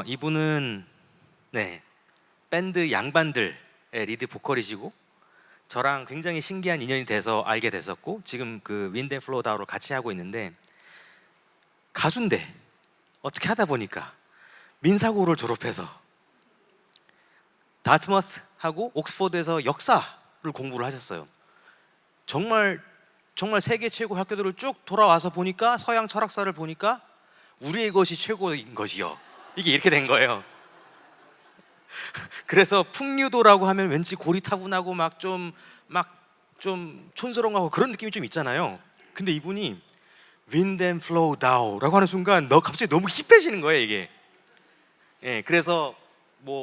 이분은 밴드 양반들의 리드 보컬이시고 저랑 굉장히 신기한 인연이 돼서 알게 됐었고 지금 그 윈드&플로우 DAO로 같이 하고 있는데 가수인데 어떻게 하다 보니까 민사고를 졸업해서 다트머스하고 옥스퍼드에서 역사를 공부를 하셨어요. 정말 세계 최고 학교들을 쭉 돌아와서 보니까 서양 철학사를 보니까 우리의 것이 최고인 것이요, 이게 이렇게 된 거예요. 그래서 풍류도라고 하면 왠지 고리타분하고 막 좀 촌스러운 거 그런 느낌이 좀 있잖아요. 근데 이분이 Wind&Flow DAO라고 하는 순간 갑자기 너무 힙해지는 거예요, 이게. 그래서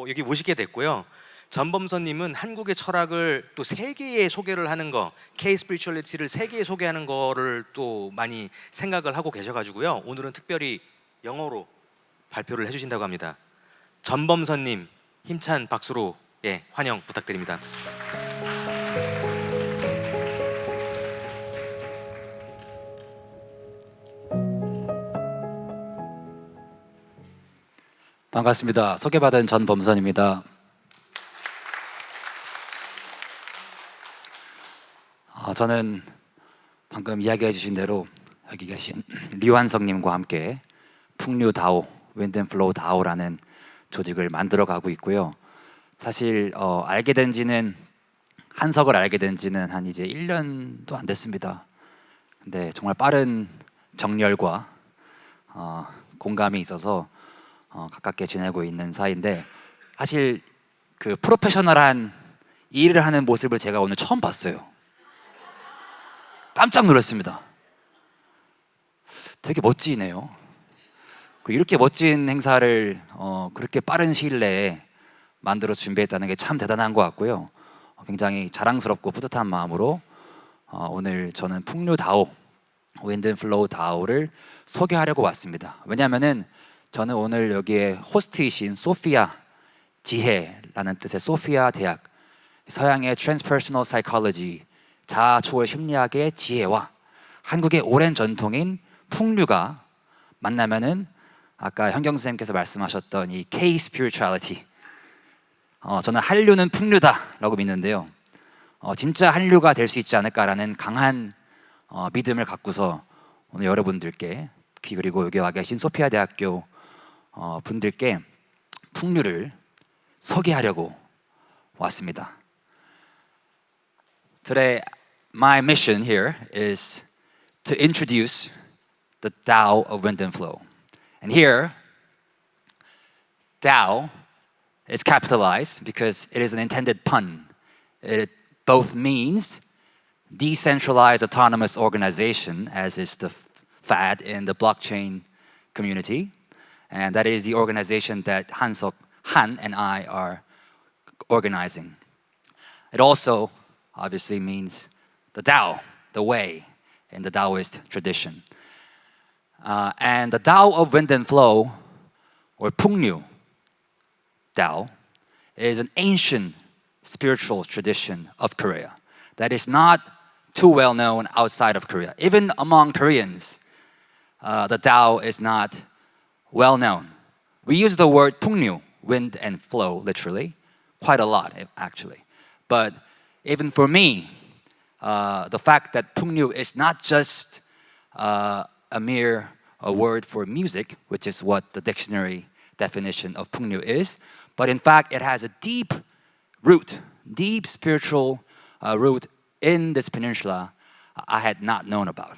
여기 모시게 됐고요. 전범선님은 한국의 철학을 또 세계에 소개를 하는 거, K-스피리추얼리티를 세계에 소개하는 거를 또 많이 생각을 하고 계셔가지고요. 오늘은 특별히 영어로 발표를 해주신다고 합니다. 전범선님 힘찬 박수로 환영 부탁드립니다. 반갑습니다. 소개받은 전범선입니다. 저는 방금 이야기해 주신 대로 여기 계신 류한성님과 함께 풍류 다오, 윈드&플로우 DAO라는 조직을 만들어 가고 있고요. 사실 알게 된 지는 한석을 알게 된 지는 한 이제 1년도 안 됐습니다. 근데 정말 빠른 정열과 공감이 있어서 가깝게 지내고 있는 사이인데, 사실 그 프로페셔널한 일을 하는 모습을 제가 오늘 처음 봤어요. 깜짝 놀랐습니다. 되게 멋지네요. 이렇게 멋진 행사를 그렇게 빠른 시일 내에 만들어 준비했다는 게 참 대단한 것 같고요. 굉장히 자랑스럽고 뿌듯한 마음으로 오늘 저는 풍류 다오, 윈드&플로우 DAO를 소개하려고 왔습니다. 왜냐하면은 저는 오늘 여기에 호스트이신 소피아 지혜라는 뜻의 소피아 대학, 서양의 트랜스퍼스널 사이콜로지, 자아 초월 심리학의 지혜와 한국의 오랜 전통인 풍류가 만나면은 아까 현경 선생님께서 말씀하셨던 이 K-스피리추얼리티, 저는 한류는 풍류다라고 믿는데요. 진짜 한류가 될 수 있지 않을까라는 강한 믿음을 갖고서 오늘 여러분들께, 그리고 여기 와 계신 소피아 대학교 분들께 풍류를 소개하려고 왔습니다. Today, my mission here is to introduce the DAO of Wind&Flow. And here, DAO is capitalized because it is an intended pun. It both means decentralized autonomous organization, as is the fad in the blockchain community. And that is the organization that Han and I are organizing. It also obviously means the Tao, the way in the Taoist tradition. And the Tao of Wind&Flow, or Pungnu Tao, is an ancient spiritual tradition of Korea that is not too well known outside of Korea. Even among Koreans, the Tao is not well known. We use the word Pungnu, wind and flow, literally, quite a lot actually. But even for me, the fact that Pungnu is not just a mere word for music, which is what the dictionary definition of Pungnu is, but in fact it has a deep root, deep spiritual root in this peninsula I had not known about.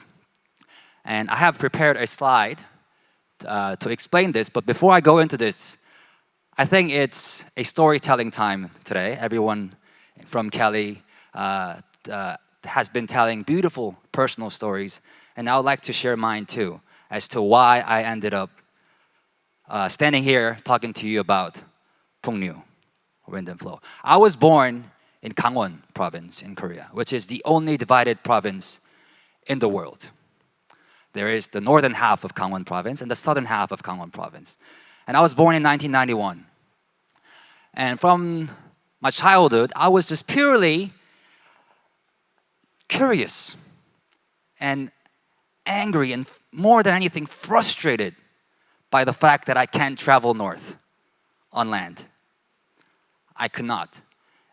And I have prepared a slide to explain this, but before I go into this, I think it's a storytelling time today. Everyone from Cali has been telling beautiful personal stories, and I would like to share mine too, as to why I ended up standing here talking to you about Pungnu, Wind&Flow. I was born in Gangwon province in Korea, which is the only divided province in the world. There is the northern half of Gangwon province and the southern half of Gangwon province. And I was born in 1991. And from my childhood, I was just purely curious and angry and more than anything frustrated by the fact that I can't travel north on land. I could not.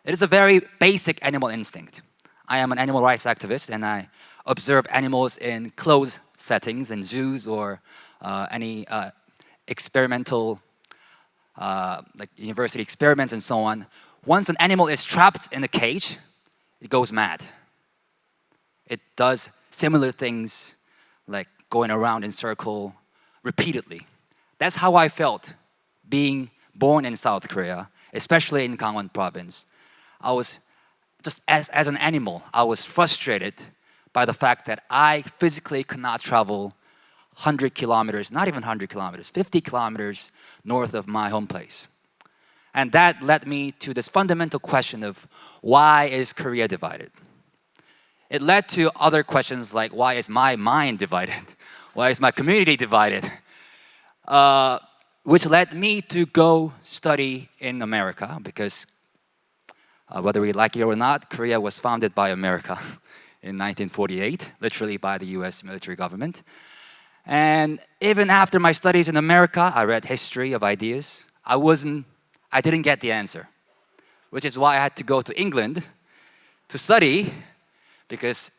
It is a very basic animal instinct. I am an animal rights activist and I observe animals in closed settings in zoos or any experimental, like university experiments and so on. Once an animal is trapped in a cage, it goes mad. It does similar things like going around in circle repeatedly. That's how I felt being born in South Korea, especially in Gangwon province. I was just as an animal, I was frustrated by the fact that I physically could not travel 100 kilometers, not even 100 kilometers, 50 kilometers north of my home place. And that led me to this fundamental question of why is Korea divided? It led to other questions like why is my mind divided? Why is my community divided? Which led me to go study in America because whether we like it or not, Korea was founded by America in 1948, literally by the US military government. And even after my studies in America, I read history of ideas. I didn't get the answer, which is why I had to go to England to study because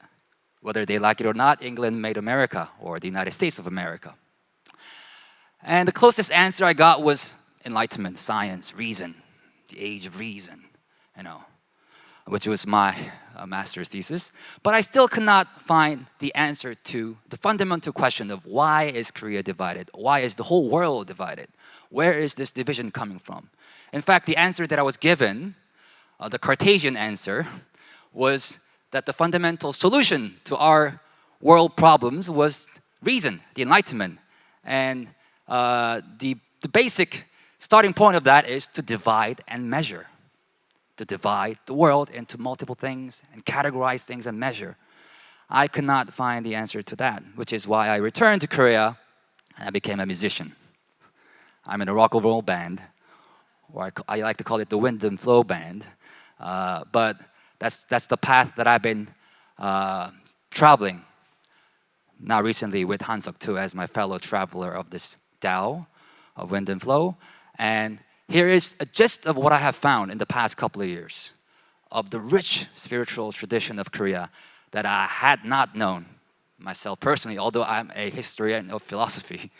whether they like it or not, England made America or the United States of America. And the closest answer I got was enlightenment, science, reason, the age of reason, which was my master's thesis. But I still could not find the answer to the fundamental question of why is Korea divided? Why is the whole world divided? Where is this division coming from? In fact, the answer that I was given, the Cartesian answer, was that the fundamental solution to our world problems was reason, the enlightenment. And the basic starting point of that is to divide and measure. To divide the world into multiple things and categorize things and measure. I could not find the answer to that, which is why I returned to Korea and I became a musician. I'm in a rock and roll band, or I like to call it the Wind and Flow band. But that's the path that I've been traveling. Now recently with Hansuk too, as my fellow traveler of this DAO of Wind and Flow. And here is a gist of what I have found in the past couple of years of the rich spiritual tradition of Korea that I had not known myself personally, although I'm a historian of philosophy.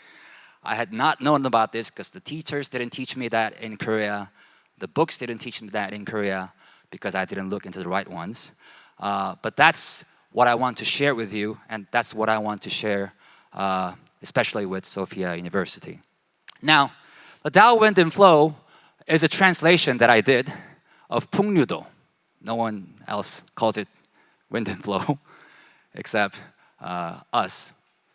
I had not known about this because the teachers didn't teach me that in Korea. The books didn't teach me that in Korea because I didn't look into the right ones. But that's what I want to share with you, and that's what I want to share, especially with Sophia University. Now, the Tao Wind and Flow is a translation that I did of 풍류도. No one else calls it Wind and Flow except us.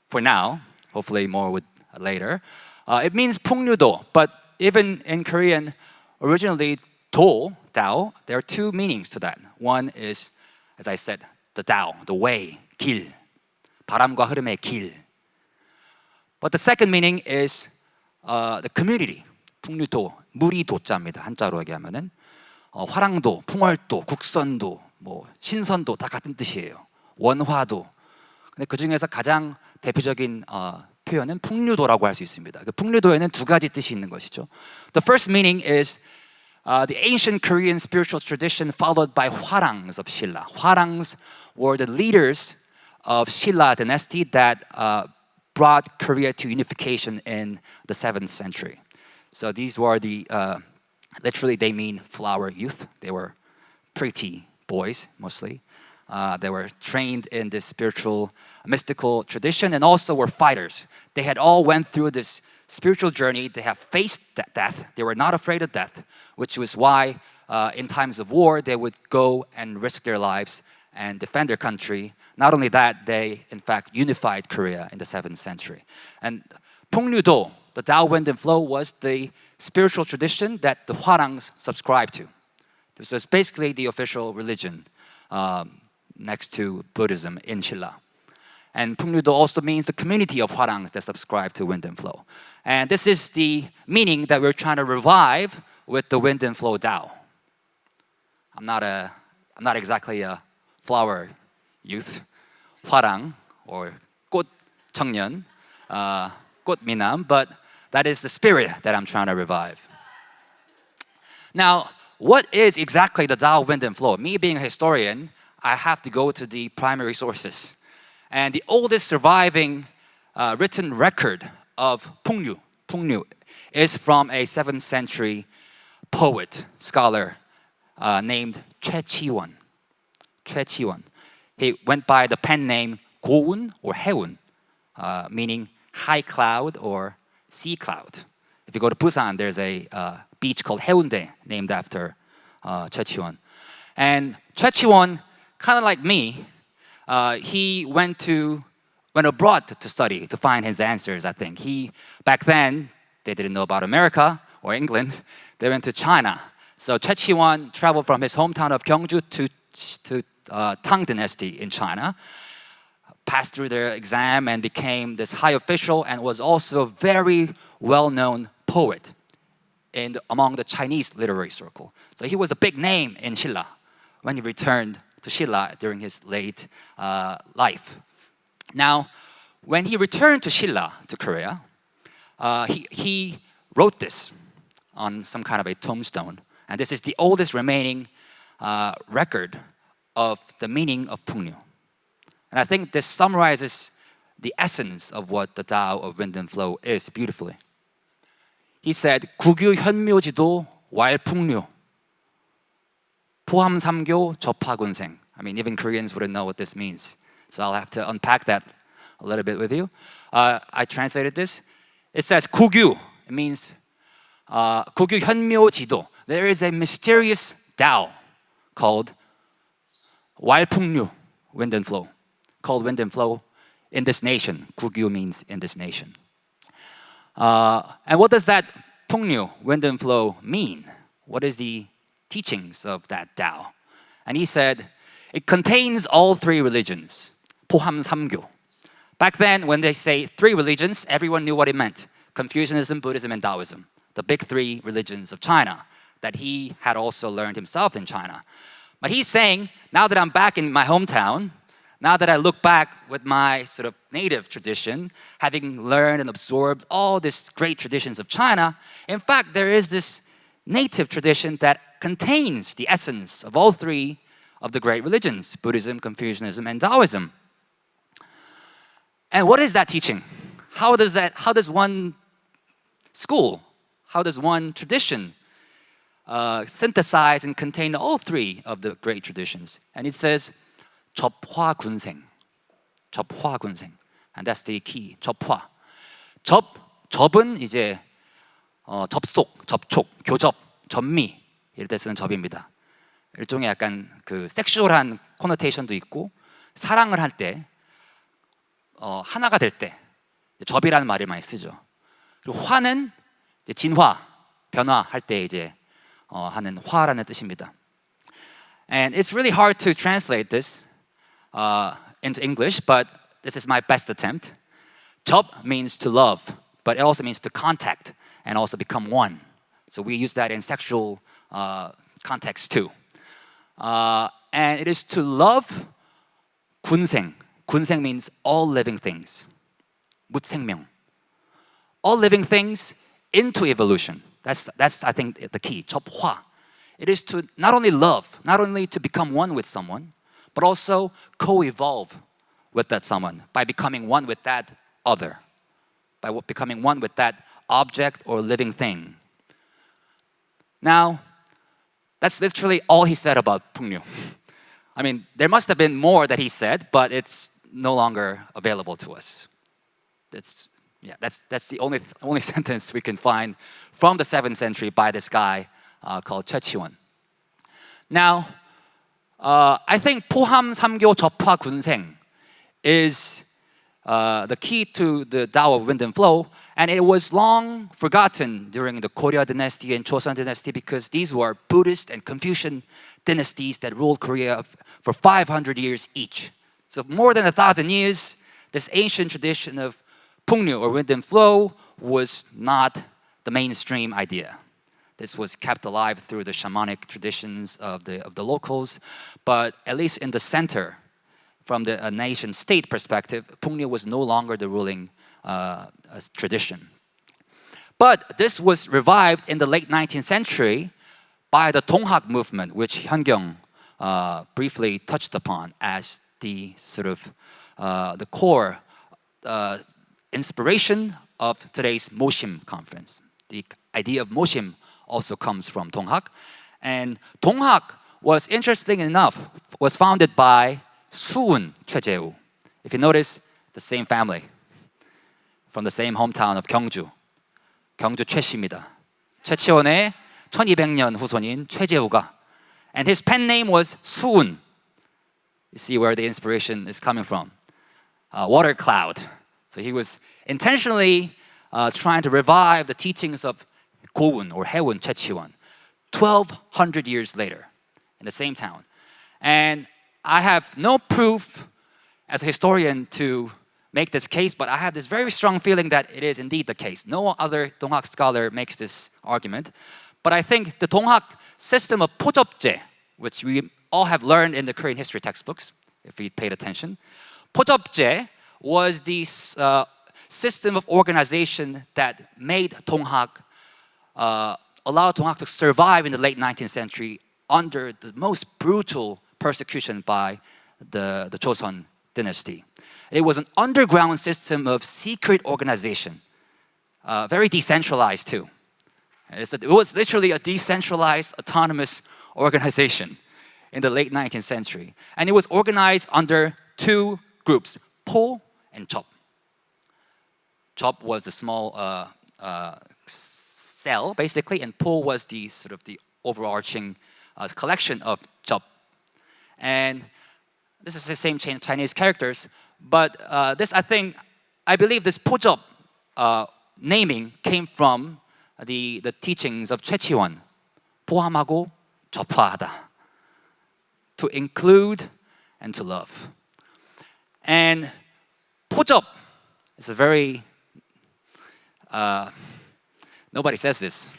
For now, hopefully more with later. It means 풍류도, but even in Korean, originally 도, Tao, there are two meanings to that. One is, as I said, the Tao, the way, 길, 바람과 흐름의 길. But the second meaning is the community, 풍류도, 물이 도자입니다. 한자로 얘기하면은 화랑도, 풍월도, 국선도, 신선도 다 같은 뜻이에요. 원화도. 근데 그 중에서 가장 대표적인 표현은 풍류도라고 할 수 있습니다. 그 풍류도에는 두 가지 뜻이 있는 것이죠. The first meaning is the ancient Korean spiritual tradition followed by hwarangs of Silla. Hwarangs were the leaders of Silla dynasty that brought Korea to unification in the 7th century. So these were literally they mean flower youth. They were pretty boys mostly. They were trained in this spiritual, mystical tradition and also were fighters. They had all went through this spiritual journey. They have faced death. They were not afraid of death, which was why in times of war, they would go and risk their lives and defend their country. Not only that, they in fact unified Korea in the 7th century. And 풍류도, the Tao Wind and Flow, was the spiritual tradition that the hwarangs subscribed to. This was basically the official religion next to Buddhism in Silla. And 풍류도 also means the community of hwarangs that subscribe to Wind and Flow. And this is the meaning that we're trying to revive with the Wind and Flow DAO. I'm not exactly a flower youth, hwarang or 꽃 청년, 꽃 미남, but That is the spirit that I'm trying to revive. Now, what is exactly the Tao of Wind and Flow? Me being a historian, I have to go to the primary sources. And the oldest surviving written record of Pungnu is from a 7th century poet, scholar named Choi Chi-won. He went by the pen name Goun or Haeun, meaning high cloud or sea cloud. If you go to Busan, there's a beach called Haeundae named after Choi Chi-won. And Choi Chi-won, kind of like me, he went abroad to study, to find his answers, I think. Back then, they didn't know about America or England. They went to China. So Choi Chi-won traveled from his hometown of Gyeongju to Tang Dynasty in China, passed through their exam and became this high official, and was also a very well-known poet among the Chinese literary circle. So he was a big name in Shilla when he returned to Shilla during his late life. Now, when he returned to Shilla, to Korea, he wrote this on some kind of a tombstone. And this is the oldest remaining record of the meaning of Pungnu. And I think this summarizes the essence of what the Tao of Wind and Flow is beautifully. He said, 국유 현묘지도 왈풍류 포함삼교 접하군생. I mean, even Koreans wouldn't know what this means. So I'll have to unpack that a little bit with you. I translated this. It says 국유. It means 국유 현묘지도. There is a mysterious Tao called 왈풍류, wind and flow, called wind and flow in this nation. 국유 means in this nation. And what does that 풍류, wind and flow, mean? What is the teachings of that Tao? And he said, it contains all three religions. 포함삼교. Back then, when they say three religions, everyone knew what it meant. Confucianism, Buddhism, and Taoism. The big three religions of China that he had also learned himself in China. But he's saying, now that I'm back in my hometown, now that I look back with my sort of native tradition, having learned and absorbed all these great traditions of China, in fact, there is this native tradition that contains the essence of all three of the great religions, Buddhism, Confucianism, and Taoism. And what is that teaching? How does one school, how does one tradition synthesize and contain all three of the great traditions? And it says, 접화군생. 접화군생. And that's the key. 접화. 접은 이제 접속, 접촉, 교접, 접미 이럴 때 쓰는 접입니다. 일종의 약간 그 섹슈얼한 코노테이션도 있고 사랑을 할 때 하나가 될 때 접이라는 말을 많이 쓰죠. 그리고 화는 이제 진화, 변화할 때 이제 하는 화라는 뜻입니다. And it's really hard to translate this into English, but this is my best attempt. 접 means to love, but it also means to contact and also become one. So we use that in sexual context too. And it is to love 군생. 군생 means all living things. 무생명. All living things into evolution. That's I think the key. 접화. It is to not only love, not only to become one with someone, but also co-evolve with that someone by becoming one with that other, by becoming one with that object or living thing. Now, that's literally all he said about Pungnu. I mean, there must have been more that he said, but it's no longer available to us. That's the only sentence we can find from the 7th century by this guy called Choi Chi-won. Now, I think 포함 삼교 접화 군생 is the key to the Tao of Wind and Flow, and it was long forgotten during the Goryeo dynasty and Joseon dynasty because these were Buddhist and Confucian dynasties that ruled Korea for 500 years each. So more than 1,000 years, this ancient tradition of Pungnu or Wind and Flow was not the mainstream idea. This was kept alive through the shamanic traditions of the locals, but at least in the center, from the nation-state perspective, Pungnu was no longer the ruling tradition. But this was revived in the late 19th century by the 동학 movement, which Hyun-kyung briefly touched upon as the sort of the core inspiration of today's 모심 conference. The idea of 모심 also comes from 동학. And 동학 was, interesting enough, was founded by 수은 최재우. If you notice, the same family from the same hometown of 경주. 경주 최씨입니다. 최치원의 1200년 후손인 최재우가. And his pen name was 수은. You see where the inspiration is coming from. Water cloud. So he was intentionally trying to revive the teachings of 고운 or 해운 최치원 1200 years later in the same town. And I have no proof as a historian to make this case, but I have this very strong feeling that it is indeed the case. No other 동학 scholar makes this argument. But I think the 동학 system of 포접제, which we all have learned in the Korean history textbooks, if we paid attention, 포접제 was the system of organization that made 동학, allowed 동학 to survive in the late 19th century under the most brutal persecution by the Joseon dynasty. It was an underground system of secret organization, very decentralized too. It was literally a decentralized, autonomous organization in the late 19th century. And it was organized under two groups, 포 and 접. 접 was a small cell, basically, and 포 was the sort of the overarching collection of 접. And this is the same Chinese characters, but this, I believe this 포접 naming came from the teachings of 최치원. 포함하고 접화하다. To include and to love. And 포접 is a very, nobody says this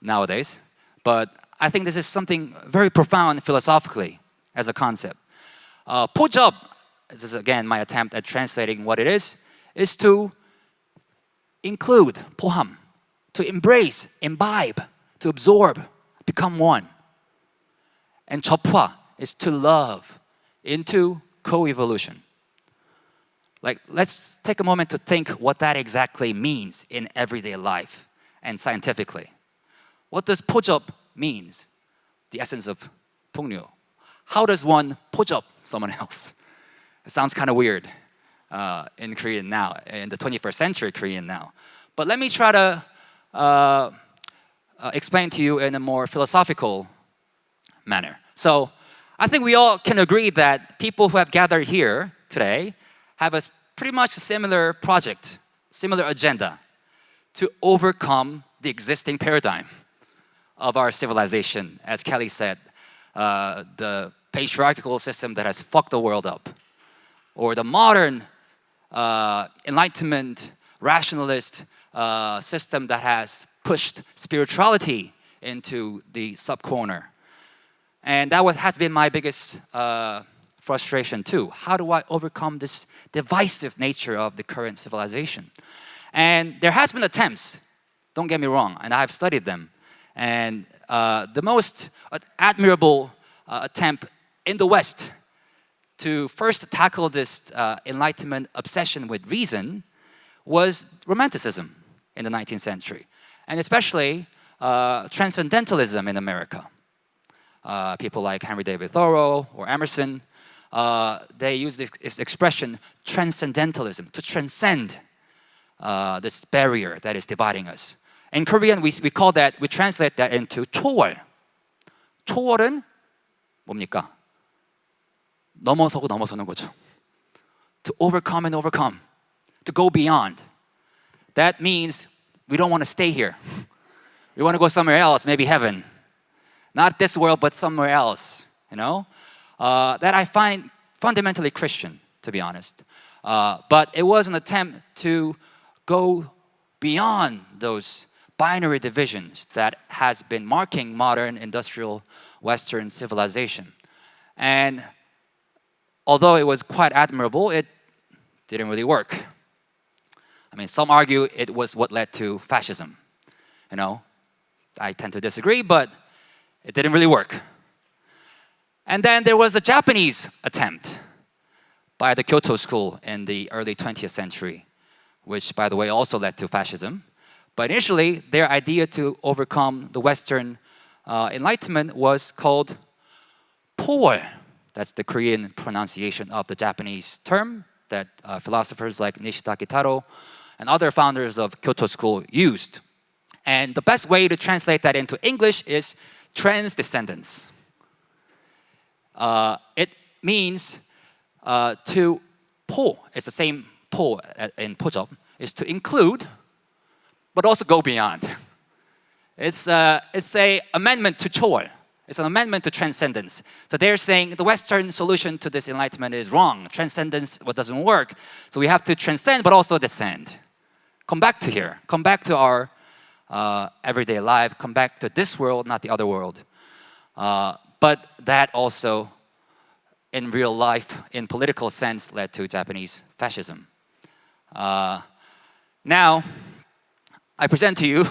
nowadays, but I think this is something very profound philosophically as a concept. 포접, this is again my attempt at translating what it is to include, 포함, to embrace, imbibe, to absorb, become one. And 접화 is to love into co-evolution. Like, let's take a moment to think what that exactly means in everyday life and scientifically. What does 포접 means? The essence of 풍류. How does one 포접 someone else? It sounds kind of weird in Korean now, in the 21st century Korean now. But let me try to explain to you in a more philosophical manner. So I think we all can agree that people who have gathered here today have a pretty much similar project, similar agenda to overcome the existing paradigm of our civilization. As Kelly said, the patriarchal system that has fucked the world up, or the modern Enlightenment, rationalist system that has pushed spirituality into the sub-corner. And that has been my biggest frustration too. How do I overcome this divisive nature of the current civilization? And there has been attempts, don't get me wrong, and I've studied them. And the most admirable attempt in the West to first tackle this Enlightenment obsession with reason was Romanticism in the 19th century, and especially Transcendentalism in America. People like Henry David Thoreau or Emerson, they use this expression, transcendentalism, to transcend this barrier that is dividing us. In Korean, we translate that into 초월. 초월은 뭡니까? 넘어서고 넘어서는 거죠. To overcome and overcome, to go beyond. That means we don't want to stay here. We want to go somewhere else, maybe heaven. Not this world, but somewhere else, you know? That I find fundamentally Christian, to be honest. But it was an attempt to go beyond those binary divisions that has been marking modern industrial Western civilization. And although it was quite admirable, it didn't really work. I mean, some argue it was what led to fascism I tend to disagree, but it didn't really work. And then there was a Japanese attempt by the Kyoto School in the early 20th century, which, by the way, also led to fascism. But initially, their idea to overcome the Western Enlightenment was called 포월. That's the Korean pronunciation of the Japanese term that philosophers like Nishida Kitaro and other founders of Kyoto School used. And the best way to translate that into English is transdescendence. It means to 포. It's the same 포 in 포접. Is to include, but also go beyond. It's a amendment to 초월. It's an amendment to transcendence. So they're saying the Western solution to this enlightenment is wrong. Transcendence doesn't work. So we have to transcend, but also descend. Come back to here. Come back to our everyday life. Come back to this world, not the other world. But that also, in real life, in political sense, led to Japanese fascism. Now, I present to you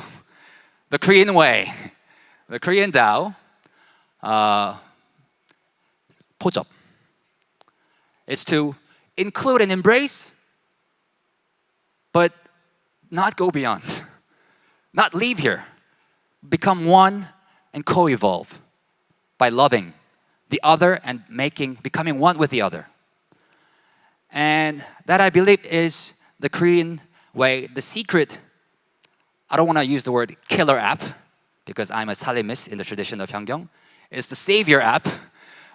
the Korean way, the Korean Tao, 포접. It's to include and embrace, but not go beyond, not leave here. Become one and co-evolve by loving the other and becoming one with the other. And that, I believe, is the Korean way. The secret, I don't want to use the word killer app because I'm a salimist in the tradition of Hyeonggyeong. It's the savior app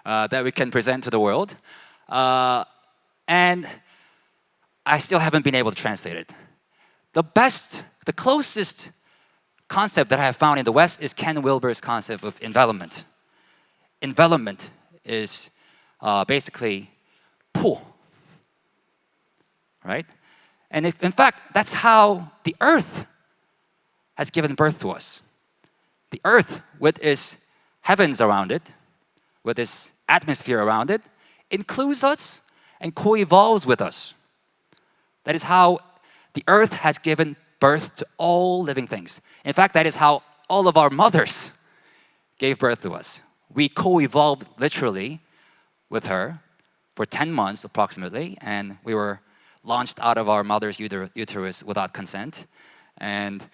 that we can present to the world. And I still haven't been able to translate it. The closest concept that I have found in the West is Ken Wilber's concept of envelopment. Envelopment is basically 포, right? And in fact, that's how the earth has given birth to us. The earth, with its heavens around it, with its atmosphere around it, includes us and co-evolves with us. That is how the earth has given birth to all living things. In fact, that is how all of our mothers gave birth to us. We co-evolved literally with her for 10 months approximately, and we were launched out of our mother's uterus without consent. And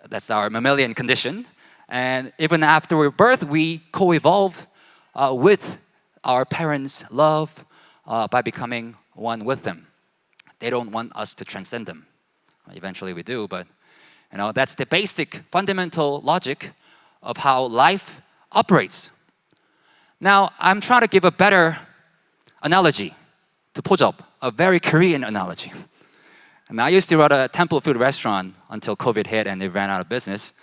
that's our mammalian condition. And even after birth, we co-evolve with our parents' love by becoming one with them. They don't want us to transcend them. Eventually we do, but that's the basic fundamental logic of how life operates. Now, I'm trying to give a better analogy to 포접, a very Korean analogy. And I used to run a temple food restaurant until COVID hit and it ran out of business.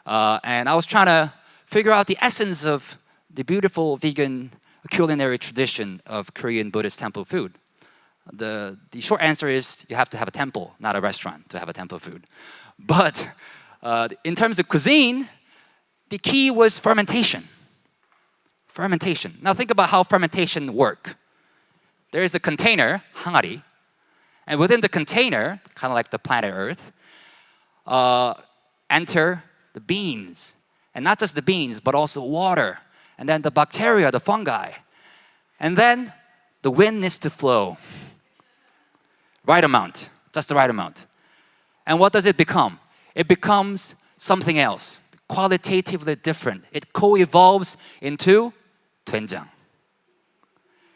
And I was trying to figure out the essence of the beautiful vegan culinary tradition of Korean Buddhist temple food. The short answer is you have to have a temple, not a restaurant, to have a temple food. But in terms of cuisine, the key was fermentation. Fermentation. Now think about how fermentation works. There is a container, 항아리, and within the container, kind of like the planet Earth, enter the beans. And not just the beans, but also water. And then the bacteria, the fungi. And then the wind needs to flow. Right amount, just the right amount. And what does it become? It becomes something else, qualitatively different. It co-evolves into 된장.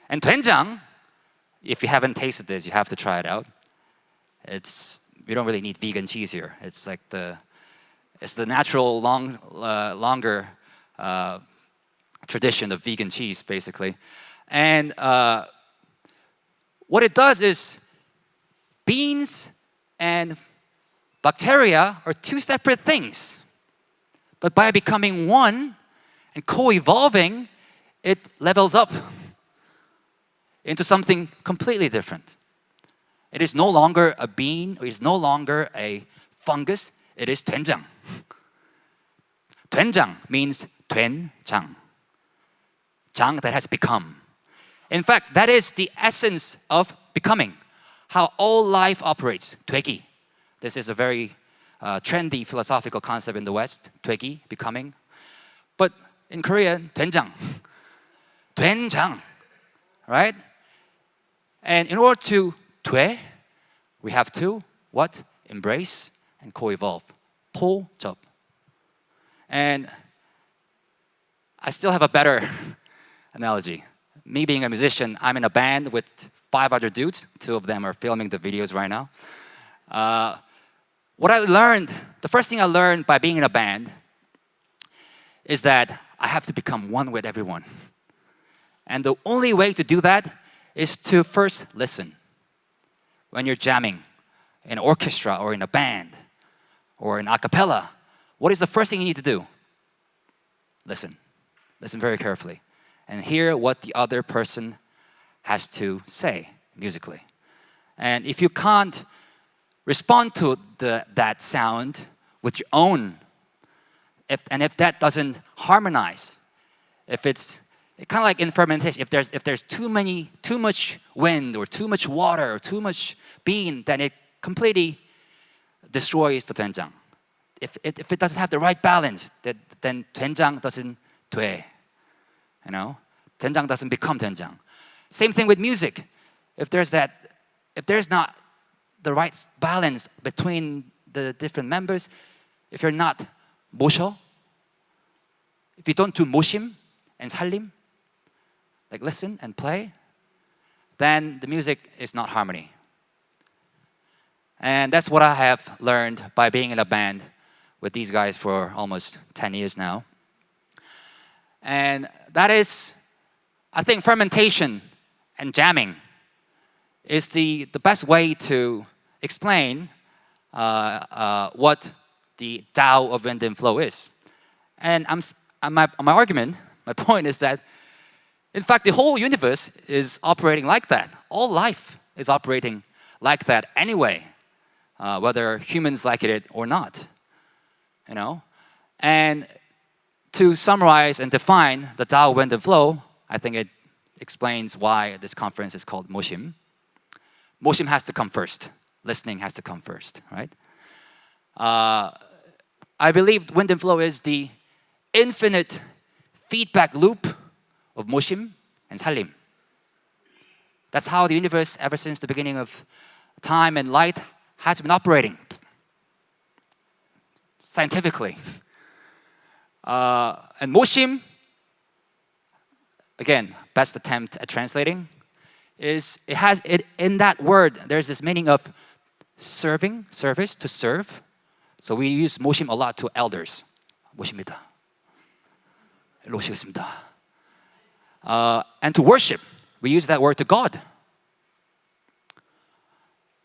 And 된장, if you haven't tasted this, you have to try it out. We don't really need vegan cheese here. It's like the natural longer tradition of vegan cheese, basically. And what it does is beans and bacteria are two separate things. But by becoming one and co-evolving, it levels up into something completely different. It is no longer a bean, it is no longer a fungus, it is 된장. 된장 means 된장. 장 that has become. In fact, that is the essence of becoming. How all life operates. 되기. This is a very trendy philosophical concept in the West, 되기, becoming. But in Korean, 된장, 된장, right? And in order to 돼, we have to what? Embrace and co-evolve. 포접. And I still have a better analogy. Me being a musician, I'm in a band with 5 other dudes. 2 of them are filming the videos right now. What I learned, the first thing I learned by being in a band is that I have to become one with everyone. And the only way to do that is to first listen. When you're jamming in an orchestra or in a band or in a cappella, what is the first thing you need to do? Listen. Listen very carefully and hear what the other person has to say musically. And if you can't respond to that sound with your own, if that doesn't harmonize, if it's kind of like in fermentation, if there's too much wind or too much water or too much bean, then it completely destroys the 된장. If it doesn't have the right balance, then 된장 doesn't 돼. You know, 된장 doesn't become 된장. Same thing with music. If there's not the right balance between the different members, if you're not 모셔, if you don't do 모심 and 살림, like listen and play, then the music is not harmony. And that's what I have learned by being in a band with these guys for almost 10 years now. And that is, I think fermentation and jamming is the best way to explain what the Tao of Wind and Flow is. And my argument, my point is that, in fact, the whole universe is operating like that. All life is operating like that anyway, whether humans like it or not. You know? And to summarize and define the Tao of Wind and Flow, I think it explains why this conference is called 모심. 모심 has to come first. Listening has to come first, right? I believe Wind and Flow is the infinite feedback loop of 모심 and 살림. That's how the universe, ever since the beginning of time and light, has been operating scientifically. And 모심, again, best attempt at translating, is in that word, there's this meaning of serving, service, to serve. So we use 모심 a lot to elders. 모십니다. 일로 오시겠습니다. And to worship, we use that word to God.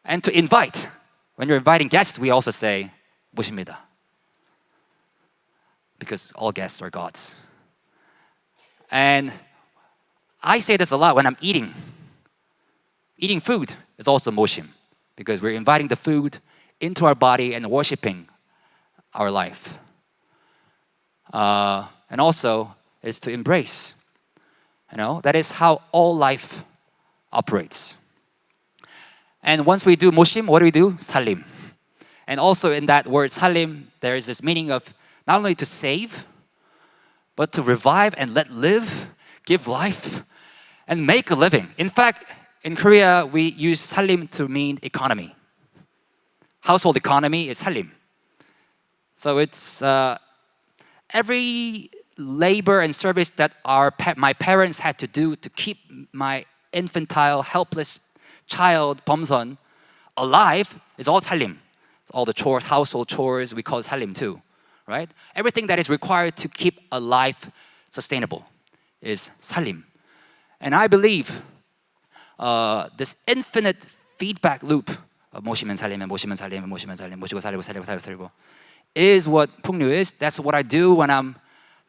And to invite, when you're inviting guests, we also say 모십니다. Because all guests are gods. And I say this a lot when I'm eating. Eating food is also moshim, because we're inviting the food into our body and worshiping our life. And also is to embrace. You know, that is how all life operates. And once we do moshim, what do? 살림. And also in that word 살림, there is this meaning of not only to save, but to revive and let live, give life, and make a living. In fact, in Korea, we use 살림 to mean economy. Household economy is 살림. So it's every labor and service that my parents had to do to keep my infantile, helpless child, 범선, alive is all 살림. All the chores, household chores, we call it 살림 too, right? Everything that is required to keep a life sustainable is 살림. And I believe this infinite feedback loop of 모시면 살리면 모시면 살리면 모시면 살리면 모시고 살리고 살리고 살리고 살리고 is what 풍류 is. That's what I do when I'm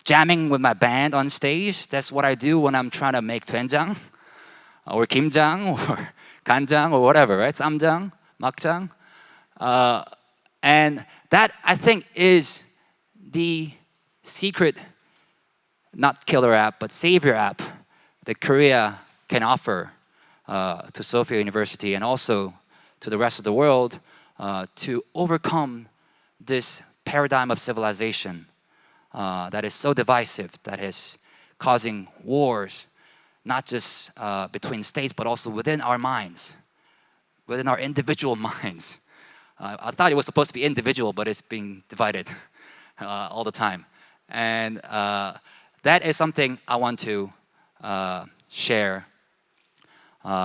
jamming with my band on stage. That's what I do when I'm trying to make 된장 or 김장 or 간장 or whatever, right? 쌈장, 막장. And that, I think, is the secret, not killer app, but savior app that Korea can offer to Sophia University and also to the rest of the world to overcome this paradigm of civilization that is so divisive, that is causing wars, not just between states, but also within our minds, within our individual minds. I thought it was supposed to be individual, but it's being divided all the time. And that is something I want to share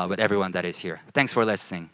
with everyone that is here. Thanks for listening.